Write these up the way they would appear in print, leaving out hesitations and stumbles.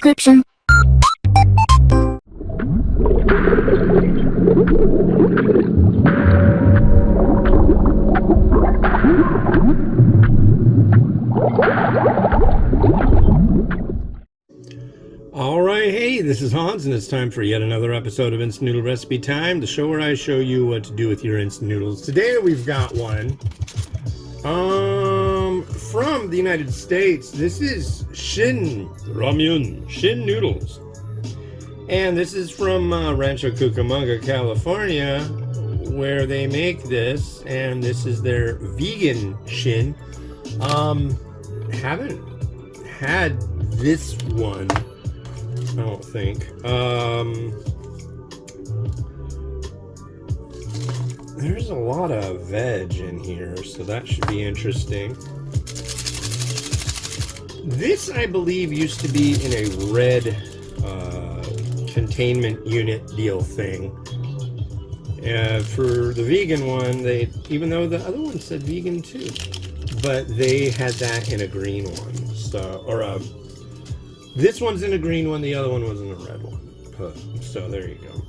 description. Alright, hey, this is Hans, and it's time for yet another episode of Instant Noodle Recipe Time, the show where I show you what to do with your instant noodles. Today we've got one from the United States. This is Shin Ramen, Shin Noodles. And this is from Rancho Cucamonga, California, where they make this, and this is their vegan Shin. Haven't had this one, I don't think. There's a lot of veg in here, so that should be interesting. This, I believe, used to be in a red containment unit deal thing. For the vegan one, even though the other one said vegan too, but they had that in a green one. So, this one's in a green one, the other one was in a red one. So there you go.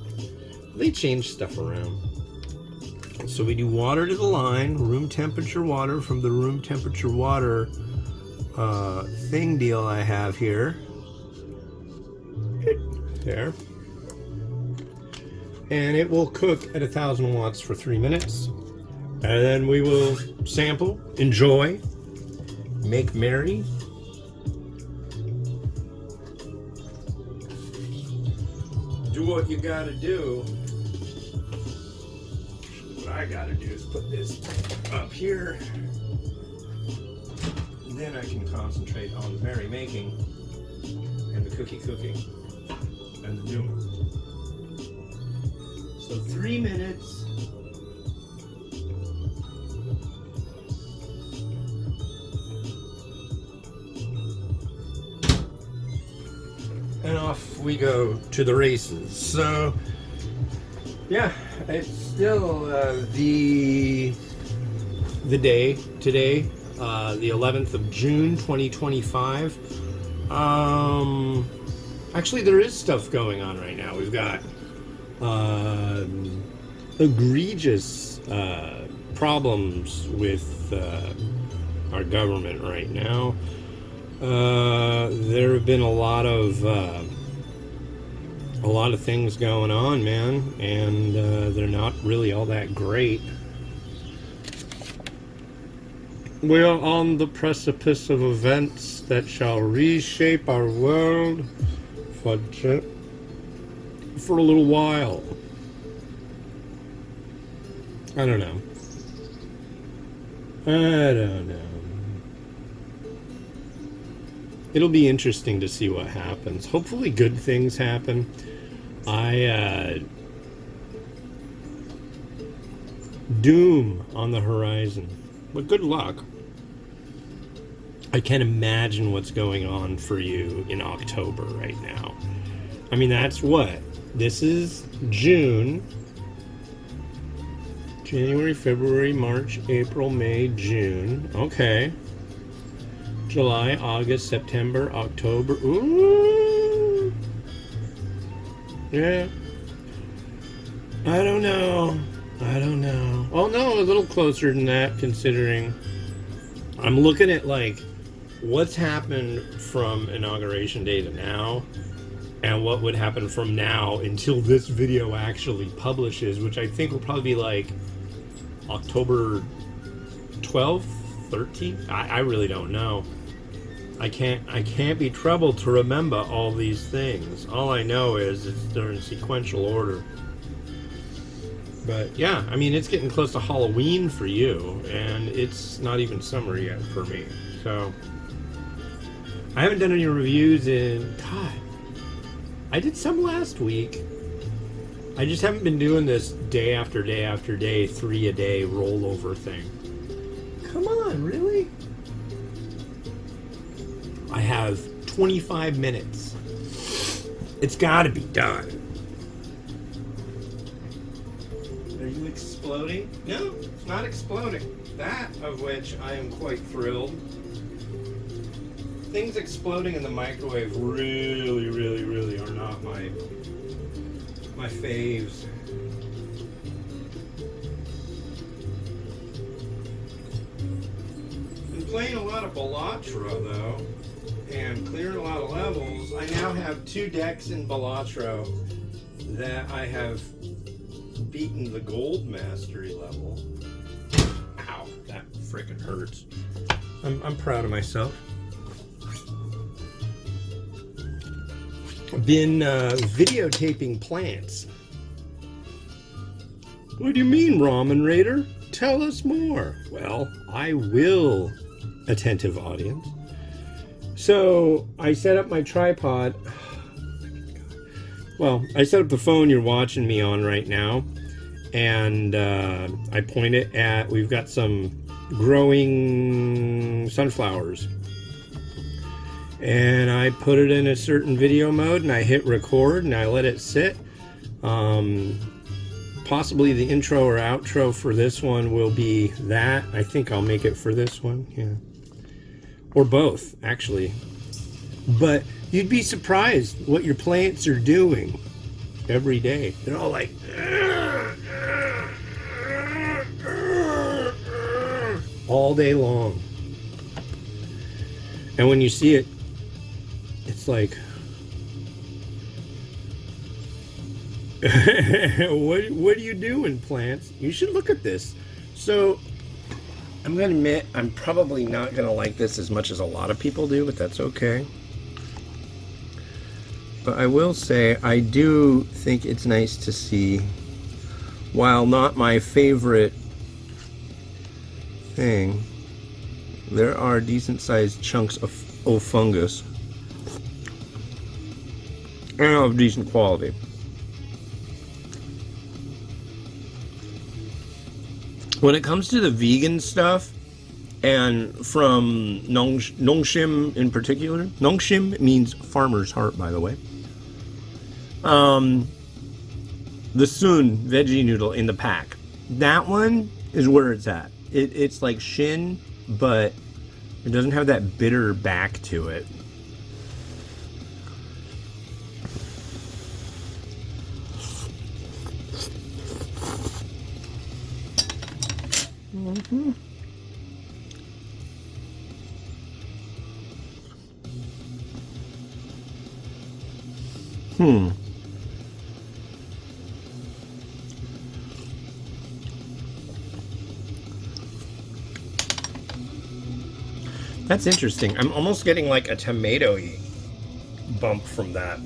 They change stuff around. So we do water to the line, room temperature water from the room temperature water thing deal I have here. There. And it will cook at 1,000 watts for 3 minutes. And then we will sample, enjoy, make merry. Do what you gotta do. What I gotta do is put this up here. And then I can concentrate on the merry making and the cookie cooking and the doing. So 3 minutes. And off we go to the races. So, yeah, it's still the day today, the 11th of June, 2025. Actually, there is stuff going on right now. We've got egregious problems with our government right now. There have been a lot of things going on, man, and they're not really all that great. We are on the precipice of events that shall reshape our world for a little while. I don't know. It'll be interesting to see what happens. Hopefully good things happen. Doom on the horizon. But good luck. I can't imagine what's going on for you in October right now. I mean, that's what? This is June. January, February, March, April, May, June. Okay. July, August, September, October. Ooh. Yeah. I don't know. Oh no, a little closer than that, considering I'm looking at like what's happened from inauguration day to now and what would happen from now until this video actually publishes, which I think will probably be like October 12th, 13th. I really don't know. I can't be troubled to remember all these things. All I know is they're in sequential order. But yeah, I mean, it's getting close to Halloween for you, and it's not even summer yet for me. So I haven't done any reviews in, God, I did some last week. I just haven't been doing this day after day after day, 3 a day rollover thing. Come on, really? I have 25 minutes. It's gotta be done. Are you exploding? No, it's not exploding. That of which I am quite thrilled. things exploding in the microwave really are not my faves. Been playing a lot of Balatro though, and clearing a lot of levels. I now have 2 decks in Balatro that I have beaten the gold mastery level. Ow, that freaking hurts. I'm proud of myself. Been videotaping plants. What do you mean, Ramen Raider? Tell us more. Well, I will, attentive audience. So I set up my tripod. Well, I set up the phone you're watching me on right now, and I point it at, we've got some growing sunflowers. And I put it in a certain video mode, and I hit record, and I let it sit. Possibly the intro or outro for this one will be that. I think I'll make it for this one, yeah. Or both, actually. But you'd be surprised what your plants are doing every day. They're all like... all day long. And when you see it, it's like... what are you doing, plants? You should look at this. So, I'm going to admit, I'm probably not going to like this as much as a lot of people do, but that's okay. But I will say, I do think it's nice to see, while not my favorite thing, there are decent-sized chunks of fungus. And of decent quality. When it comes to the vegan stuff, and from Nongshim in particular, Nongshim means farmer's heart, by the way. The Shin veggie noodle in the pack, that one is where it's at. It's like Shin, but it doesn't have that bitter back to it. Mm-hmm. That's interesting. I'm almost getting like a tomato-y bump from that.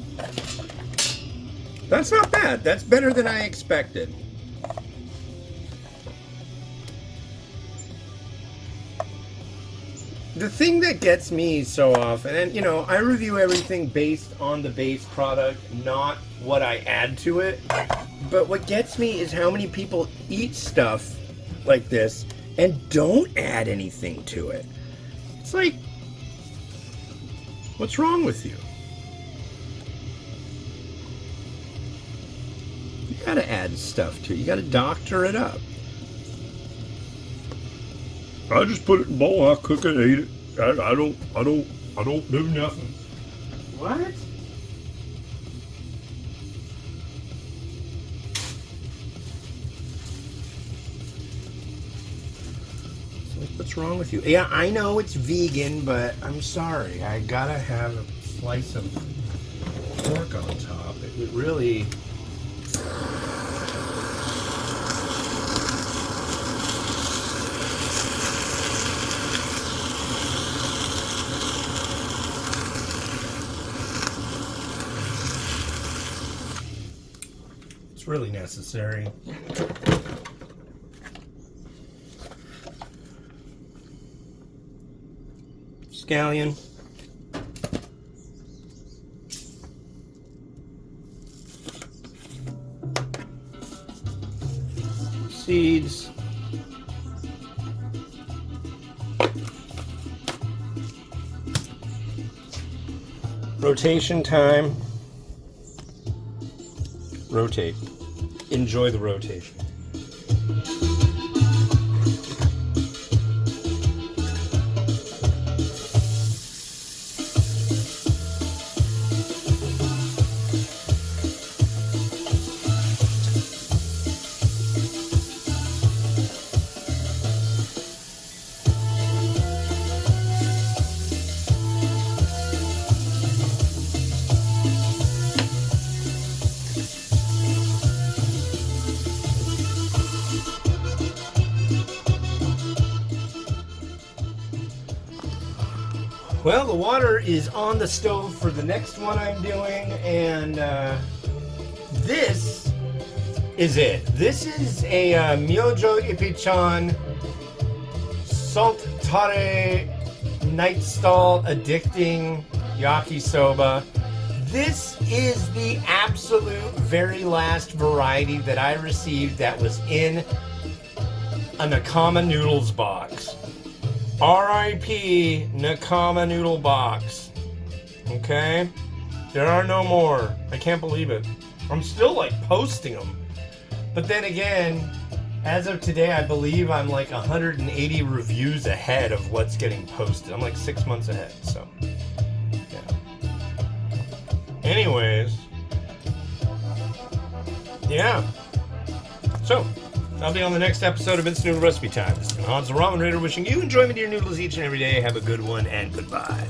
That's not bad. That's better than I expected. The thing that gets me so often, and you know, I review everything based on the base product, not what I add to it. But what gets me is how many people eat stuff like this and don't add anything to it. It's like, what's wrong with you? You gotta add stuff to it. You gotta doctor it up. I just put it in a bowl, I cook it, eat it. I don't do nothing. What? What's wrong with you? Yeah, I know it's vegan, but I'm sorry. I gotta have a slice of pork on top. It really... It's really necessary. Scallion. Seeds. Rotation time. Rotate. Enjoy the rotation. Well, the water is on the stove for the next one I'm doing, and this is it. This is a Myojo Ipichan Salt Tare Night Stall Addicting Yakisoba. This is the absolute very last variety that I received that was in a Nakama Noodles box. R.I.P. Nakama Noodle box. Okay? There are no more. I can't believe it. I'm still like posting them. But then again, as of today, I believe I'm like 180 reviews ahead of what's getting posted. I'm like 6 months ahead, so yeah. Anyways, yeah. So, I'll be on the next episode of Instant Noodle Recipe Time. This has been Hans the Ramen Raider wishing you enjoyment of your noodles each and every day. Have a good one and goodbye.